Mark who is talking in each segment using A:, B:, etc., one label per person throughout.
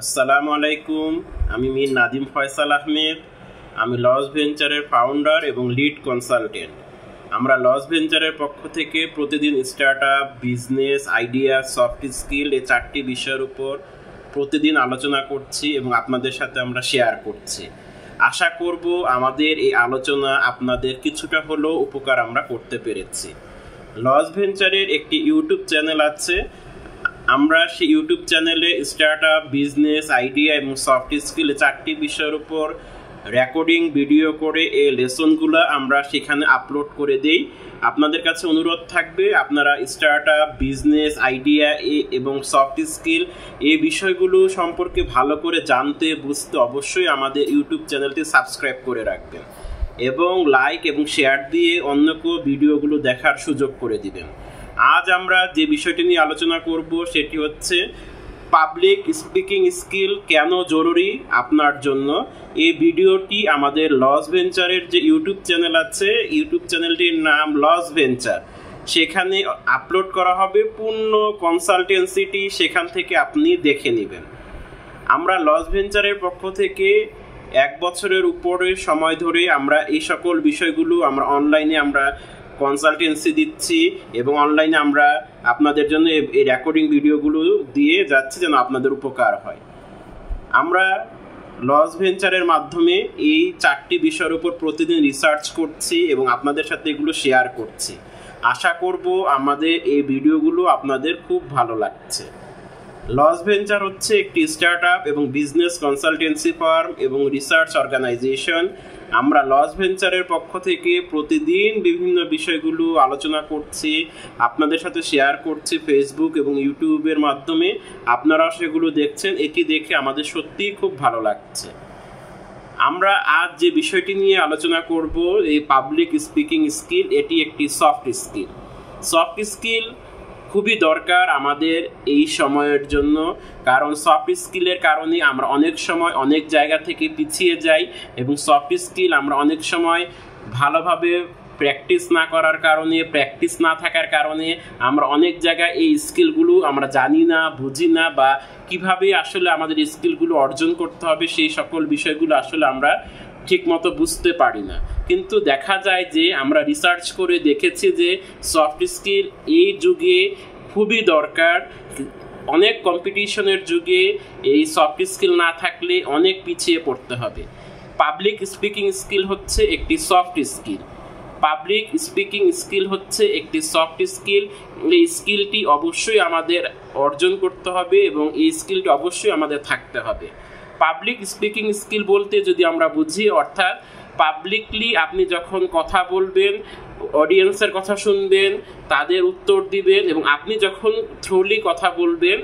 A: আসসালামু আলাইকুম। আমি মীর নাদিম ফয়সাল আহমেদ। আমি লস ভেঞ্চারের ফাউন্ডার এবং লিড কনসালটেন্ট। আমরা লস ভেঞ্চারের পক্ষ থেকে প্রতিদিন startup, business, idea, soft skill এই 4টি বিষয়ের উপর প্রতিদিন আলোচনা করছি এবং আপনাদের সাথে আমরা শেয়ার করছি। আশা করব আমাদের এই আলোচনা আপনাদের কিছুটা হলেও উপকার আমরা করতে পেরেছি। লস ভেঞ্চারের একটি ইউটিউব চ্যানেল আছে। আমরা সেই ইউটিউব চ্যানেলে স্টার্টআপ, বিজনেস, আইডিয়া এবং সফট স্কিল 4টি বিষয়ের উপর রেকর্ডিং ভিডিও করে এই লেসনগুলো আমরা সেখানে আপলোড করে দেই। আপনাদের কাছে অনুরোধ থাকবে আপনারা স্টার্টআপ, বিজনেস, আইডিয়া এবং সফট স্কিল এই বিষয়গুলো সম্পর্কে ভালো করে জানতে বুঝতে অবশ্যই আমাদের ইউটিউব চ্যানেলটি সাবস্ক্রাইব করে রাখবেন এবং লাইক এবং শেয়ার দিয়ে অন্য কেউ ভিডিওগুলো দেখার সুযোগ করে দিবেন। আজ আমরা যে বিষয়টি নিয়ে আলোচনা করব সেটি হচ্ছে পাবলিক স্পিকিং স্কিল কেন জরুরি আপনার জন্য। এই ভিডিওটি আমাদের লস ভেঞ্চারের যে ইউটিউব চ্যানেল আছে, ইউটিউব চ্যানেলটির নাম লস ভেঞ্চার, সেখানে আপলোড করা হবে। পূর্ণ কনসালটেন্সিটি সেখান থেকে আপনি দেখে নেবেন। আমরা লস ভেঞ্চারের পক্ষ থেকে 1 বছরের উপরে সময় ধরে আমরা এই সকল বিষয়গুলো আমরা অনলাইনে আমরা কনসালটেন্সি দিচ্ছি এবং অনলাইনে আমরা আপনাদের জন্য এই রেকর্ডিং ভিডিওগুলো দিয়ে যাচ্ছি যেন আপনাদের উপকার হয়। আমরা লস ভেঞ্চারের মাধ্যমে এই 4টি বিষয়ের উপর প্রতিদিন রিসার্চ করছি এবং আপনাদের সাথে এগুলো শেয়ার করছি। আশা করব আমাদের এই ভিডিওগুলো আপনাদের খুব ভালো লাগছে। লস ভেঞ্চার হচ্ছে একটি স্টার্টআপ এবং বিজনেস কনসালটেন্সি ফার্ম এবং রিসার্চ অর্গানাইজেশন। আমরা লস ভেঞ্চারের পক্ষ থেকে প্রতিদিন বিভিন্ন বিষয়গুলো আলোচনা করছি, আপনাদের সাথে শেয়ার করছি ফেসবুক এবং ইউটিউবের মাধ্যমে। আপনারা সেগুলো দেখছেন, এটি দেখে আমাদের সত্যিই খুব ভালো লাগছে। আমরা আজ যে বিষয়টি নিয়ে আলোচনা করব, এই পাবলিক স্পিকিং স্কিল, এটি একটি সফট স্কিল। সফট স্কিল খুবই দরকার আমাদের এই সময়ের জন্য, কারণ সফট স্কিলের কারণে আমরা অনেক সময় অনেক জায়গা থেকে পিছিয়ে যাই এবং সফট স্কিল আমরা অনেক সময় ভালোভাবে প্র্যাকটিস না করার কারণে, প্র্যাকটিস না থাকার কারণে আমরা অনেক জায়গায় এই স্কিলগুলো আমরা জানি না, বুঝি না, বা কিভাবে আসলে আমাদের স্কিলগুলো অর্জন করতে হবে সেই সকল বিষয়গুলো আসলে আমরা ঠিকমতো বুঝতে পারি না। কিন্তু দেখা যায় যে আমরা রিসার্চ করে দেখেছি যে সফট স্কিল এই যুগে খুবই দরকার। অনেক কম্পিটিশনের যুগে এই সফট স্কিল না থাকলে অনেক পিছিয়ে পড়তে হবে। পাবলিক স্পিকিং স্কিল হচ্ছে একটি soft skill. Public speaking skill হচ্ছে একটি সফট স্কিল। এই স্কিলটি অবশ্যই আমাদের অর্জন করতে হবে এবং এই স্কিলটি অবশ্যই আমাদের থাকতে হবে। পাবলিক স্পিকিং স্কিল বলতে যদি আমরা বুঝি, অর্থাৎ পাবলিকলি আপনি যখন কথা বলবেন, অডিয়েন্সের কথা শুনবেন, তাদের উত্তর দিবেন এবং আপনি যখন থ্রুলি কথা বলবেন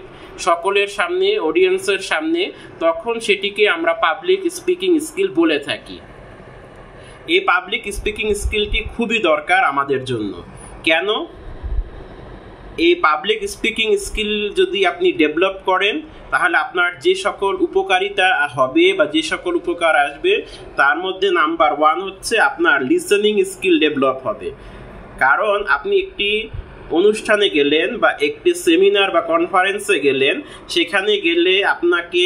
A: সকলের সামনে, অডিয়েন্সের সামনে, তখন সেটিকে আমরা পাবলিক স্পিকিং স্কিল বলে থাকি। এই পাবলিক স্পিকিং স্কিলটি খুবই দরকার আমাদের জন্য। কেন? এই পাবলিক স্পিকিং স্কিল যদি আপনি ডেভেলপ করেন তাহলে আপনার যে সকল উপকারিতা হবে বা যে সকল উপকার আসবে তার মধ্যে নাম্বার 1 হচ্ছে আপনার লিসেনিং স্কিল ডেভেলপ হবে। কারণ আপনি একটি অনুষ্ঠানে গেলেন বা একটি সেমিনার বা কনফারেন্সে গেলেন, সেখানে গেলে আপনাকে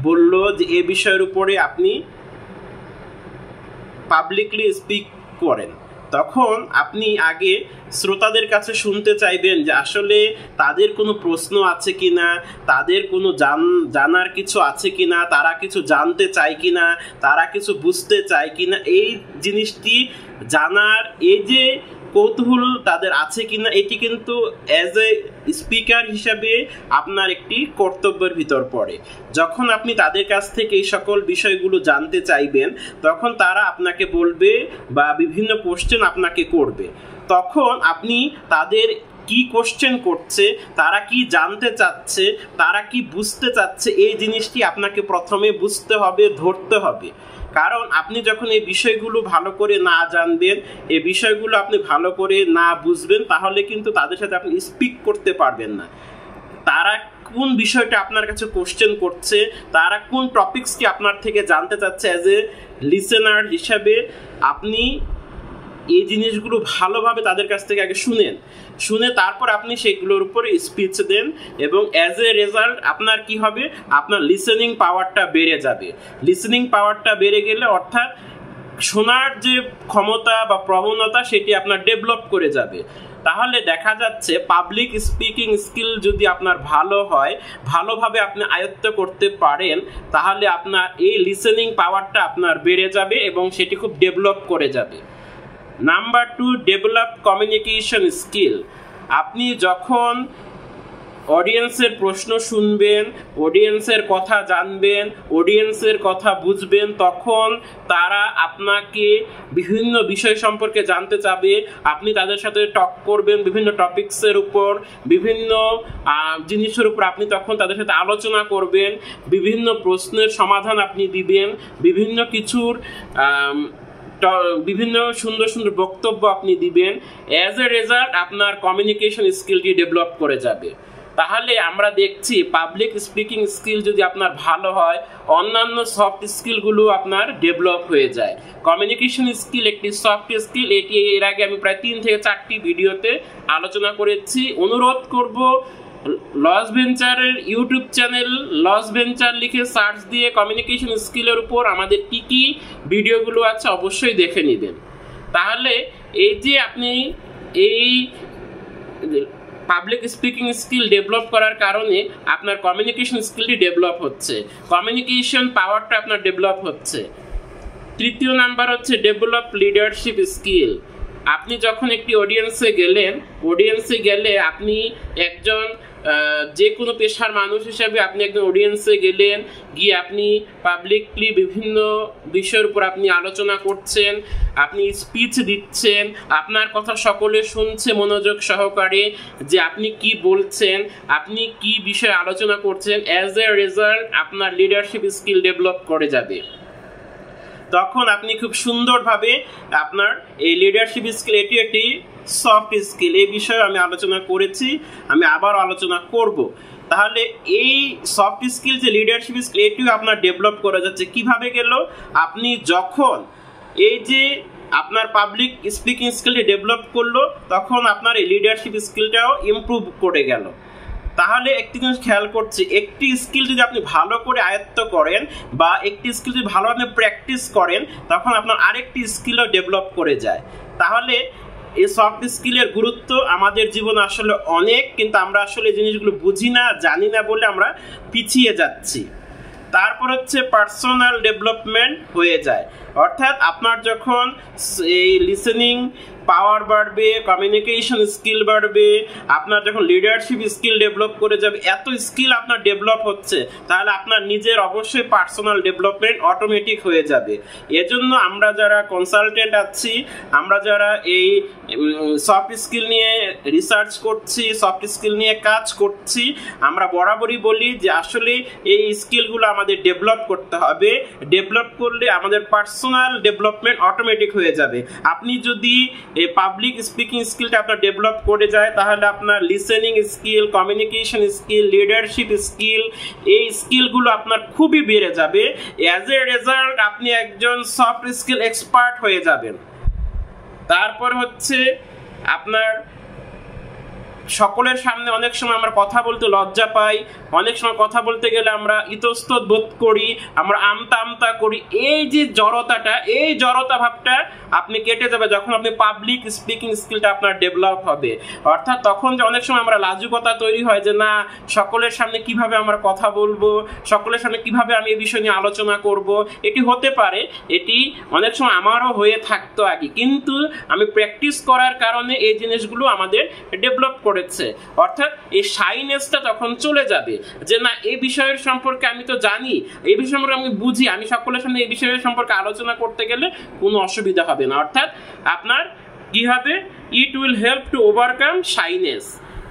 A: বলল যে এই বিষয়ের উপরে আপনি পাবলিকলি স্পিক করেন, তখন আপনি আগে শ্রোতাদের কাছে শুনতে চাইবেন যে আসলে তাদের কোনো প্রশ্ন আছে কিনা, তাদের কোনো জানার কিছু আছে কিনা, তারা কিছু জানতে চায় কিনা, তারা কিছু বুঝতে চায় কিনা। এই জিনিসটি জানার এই যে কৌতূহল তাদের আছে কিনা, এটি কিন্তু অ্যাজ এ স্পিকার হিসাবে আপনার একটি কর্তব্যের ভিতর পড়ে। যখন আপনি তাদের কাছ থেকে এই সকল বিষয়গুলো জানতে চাইবেন তখন তারা আপনাকে বলবে বা বিভিন্ন কোশ্চেন আপনাকে করবে। তখন আপনি তাদের কি কোশ্চেন করছে, তারা কি জানতে চাচ্ছে, তারা কি বুঝতে চাচ্ছে, এই জিনিসটি আপনাকে প্রথমে বুঝতে হবে, ধরতে হবে। কারণ আপনি যখন এই বিষয়গুলো ভালো করে না জানবেন, এই বিষয়গুলো আপনি ভালো করে না বুঝবেন, তাহলে কিন্তু তাদের সাথে আপনি স্পিক করতে পারবেন না। তারা কোন বিষয়টা আপনার কাছে কোশ্চেন করছে, তারা কোন টপিকসটি আপনার থেকে জানতে চাচ্ছে, অ্যাজ এ লিসেনার হিসাবে আপনি এই জিনিসগুলো ভালোভাবে তাদের কাছ থেকে আগে শুনে তারপর আপনি সেগুলোর উপরে স্পিচ দেন, এবং অ্যাজ এ রেজাল্ট আপনার কি হবে, আপনার লিসেনিং পাওয়ারটা বেড়ে যাবে। লিসেনিং পাওয়ারটা বেড়ে গেলে অর্থাৎ শোনার যে ক্ষমতা বা প্রবণতা সেটি আপনার ডেভেলপ করে যাবে। তাহলে দেখা যাচ্ছে পাবলিক স্পিকিং স্কিল যদি আপনার ভালো হয়, ভালোভাবে আপনি আয়ত্ত করতে পারেন, তাহলে আপনার এই লিসেনিং পাওয়ারটা আপনার বেড়ে যাবে এবং সেটি খুব ডেভেলপ করে যাবে। Number 2, develop communication skill. আপনি যখন অডিয়েন্সের প্রশ্ন শুনবেন, অডিয়েন্সের কথা জানবেন, অডিয়েন্সের কথা বুঝবেন, তখন তারা আপনাকে বিভিন্ন বিষয় সম্পর্কে জানতে চাবে। আপনি তাদের সাথে টক করবেন বিভিন্ন টপিকসের উপর, বিভিন্ন জিনিসের উপর আপনি তখন তাদের সাথে আলোচনা করবেন, বিভিন্ন প্রশ্নের সমাধান আপনি দিবেন, বিভিন্ন কিছুর বিভিন্ন সুন্দর সুন্দর বক্তব্য আপনি দিবেন। অ্যাজ এ রেজাল্ট আপনার কমিউনিকেশন স্কিলটি ডেভেলপ করে যাবে। তাহলে আমরা দেখছি পাবলিক স্পিকিং স্কিল যদি আপনার ভালো হয়, অন্যান্য সফট স্কিলগুলো আপনার ডেভেলপ হয়ে যায়। কমিউনিকেশন স্কিল একটি সফট স্কিল, এটি এর আগে আমি প্রায় 3 থেকে 4টি ভিডিওতে আলোচনা করেছি। অনুরোধ করব লস ভেঞ্চারের ইউটিউব চ্যানেল লস ভেঞ্চার লিখে সার্চ দিয়ে কমিউনিকেশন স্কিলের উপর আমাদের কি কি ভিডিওগুলো আছে অবশ্যই দেখে নেবেন। তাহলে এই যে আপনি এই পাবলিক স্পিকিং স্কিল ডেভেলপ করার কারণে আপনার কমিউনিকেশন স্কিলটি ডেভেলপ হচ্ছে, কমিউনিকেশন পাওয়ারটা আপনার ডেভেলপ হচ্ছে। 3য় নাম্বার হচ্ছে ডেভেলপ লিডারশিপ স্কিল। আপনি যখন একটি অডিয়েন্সে গেলে আপনি একজন যে কোনো পেশার মানুষ হিসাবে আপনি একজন অডিয়েন্সে গেলেন, গিয়ে আপনি পাবলিকলি বিভিন্ন বিষয়ের উপর আপনি আলোচনা করছেন, আপনি স্পিচ দিচ্ছেন, আপনার কথা সকলে শুনছে মনোযোগ সহকারে যে আপনি কি বলছেন, আপনি কি বিষয়ে আলোচনা করছেন। অ্যাজ এ রেজাল্ট আপনার লিডারশিপ স্কিল ডেভেলপ করে যাবে। তখন আপনি খুব সুন্দরভাবে আপনার এই লিডারশিপ স্কিল, এটি একটি সফট স্কিল, এই বিষয়ে আমি আলোচনা করেছি, আমি আবার আলোচনা করব। তাহলে এই সফট স্কিল যে লিডারশিপ স্কিল, এটিও আপনার ডেভেলপ করা যাচ্ছে। কিভাবে গেল, আপনি যখন এই যে আপনার পাবলিক স্পিকিং স্কিলটি ডেভেলপ করলো, তখন আপনার এই লিডারশিপ স্কিলটাও ইমপ্রুভ করে গেল। তাহলে একটি জিনিস খেয়াল করছি, একটি স্কিল যদি আপনি ভালো করে আয়ত্ত করেন বা একটি স্কিল যদি ভালোভাবে প্র্যাকটিস করেন, তখন আপনার আরেকটি স্কিলও ডেভেলপ করে যায়। তাহলে এই সফট স্কিলের গুরুত্ব আমাদের জীবনে আসলে অনেক, কিন্তু আমরা আসলে এই জিনিসগুলো বুঝি না, জানি না বলে আমরা পিছিয়ে যাচ্ছি। তারপর হচ্ছে পার্সোনাল ডেভেলপমেন্ট হয়ে যায়, অর্থাৎ আপনার যখন এই লিসেনিং পাওয়ার বাড়বে, কমিউনিকেশন স্কিল বাড়বে, আপনার যখন লিডারশিপ স্কিল ডেভেলপ করে যাবে, এত স্কিল আপনার ডেভেলপ হচ্ছে, তাহলে আপনার নিজের অবশ্যই পার্সোনাল ডেভেলপমেন্ট অটোমেটিক হয়ে যাবে। এজন্য আমরা যারা কনসালটেন্ট আছি, আমরা যারা এই সফট স্কিল নিয়ে রিসার্চ করছি, সফট স্কিল নিয়ে কাজ করছি, আমরা বরাবরই বলি যে আসলে এই স্কিলগুলো আমাদের ডেভেলপ করতে হবে। ডেভেলপ করলে আমাদের পার্সোনাল ডেভেলপমেন্ট অটোমেটিক হয়ে যাবে। আপনি যদি এই পাবলিক স্পিকিং স্কিলটা আপনার ডেভেলপ করে যায়, তাহলে আপনার listening skill, communication skill, leadership skill, এই স্কিলগুলো আপনার খুবই বেড়ে যাবে। অ্যাজ এ রেজাল্ট আপনি একজন সফট স্কিল এক্সপার্ট হয়ে যাবেন। তারপর হচ্ছে আপনার সকলের সামনে অনেক সময় আমরা কথা বলতে লজ্জা পাই, অনেক সময় কথা বলতে গেলে আমরা ইতস্তত বোধ করি, আমরা আমতা করি। এই যে জড়তাটা, এই জড়তা ভাবটা আপনি কেটে যাবে যখন আপনি পাবলিক স্পিকিং স্কিলটা আপনার ডেভেলপ হবে। অর্থাৎ তখন যে অনেক সময় আমরা লাজুকতা তৈরি হয় যে না, সকলের সামনে কিভাবে আমরা কথা বলবো, সকলের সামনে কিভাবে আমি এই বিষয় নিয়ে আলোচনা করব, এটি হতে পারে, এটি অনেক সময় আমারও হয়ে থাকতো আগে, কিন্তু আমি প্র্যাকটিস করার কারণে এই জিনিসগুলো আমাদের ডেভেলপ করেছে। অর্থাৎ এই শাইনেসটা তখন চলে যাবে যে না, এই বিষয়ের সম্পর্কে আমি তো জানি, এই বিষয় সম্পর্কে আমি বুঝি, আমি সকলের সামনে এই বিষয়ের সম্পর্কে আলোচনা করতে গেলে কোনো অসুবিধা হবে না। অর্থাৎ আপনার কি হবে, it will help to overcome shyness.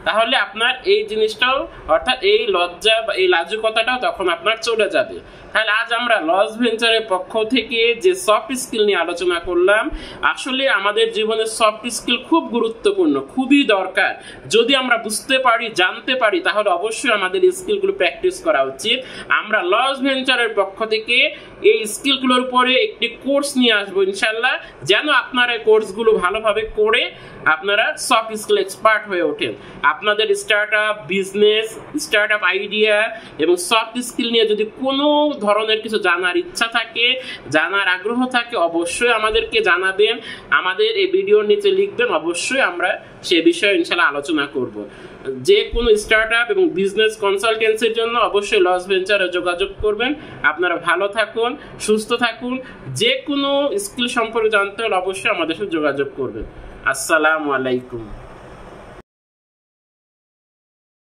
A: তাহলে আপনার এই জিনিসটাও অর্থাৎ এই লজ্জা বা এই লাজুকতাটাও তখন আপনার চলে যাবে। তাহলে আজ আমরা লস ভেঞ্চারের পক্ষ থেকে যে সফট স্কিল নিয়ে আলোচনা করলাম, আসলে আমাদের জীবনে সফট স্কিল খুব গুরুত্বপূর্ণ, খুবই দরকার। যদি আমরা বুঝতে পারি, জানতে পারি, তাহলে অবশ্যই আমাদের এই স্কিলগুলো প্র্যাকটিস করা উচিত। আমরা লস ভেঞ্চারের পক্ষ থেকে এই স্কিলগুলোর উপরে একটি কোর্স নিয়ে আসবো ইনশাল্লাহ, যেন আপনারা এই কোর্সগুলো ভালোভাবে করে আপনারা সফট স্কিল এক্সপার্ট হয়ে ওঠেন। আপনাদের স্টার্টআপ বিজনেস, স্টার্টআপ আইডিয়া এবং সফট স্কিল নিয়ে যদি কোনো ধরনের কিছু জানার ইচ্ছা থাকে, জানার আগ্রহ থাকে, অবশ্যই আমাদেরকে জানাবেন, আমাদের এই ভিডিওর নিচে লিখবেন, অবশ্যই আমরা সে বিষয়ে ইনশাল্লাহ আলোচনা করব। যে কোনো স্টার্টআপ এবং বিজনেস কনসালটেন্সির জন্য অবশ্যই লস ভেঞ্চারে যোগাযোগ করবেন। আপনারা ভালো থাকুন, সুস্থ থাকুন। যে কোনো স্কিল সম্পর্কে জানতে হলে অবশ্যই আমাদের সাথে যোগাযোগ করবেন। আসসালামু আলাইকুম।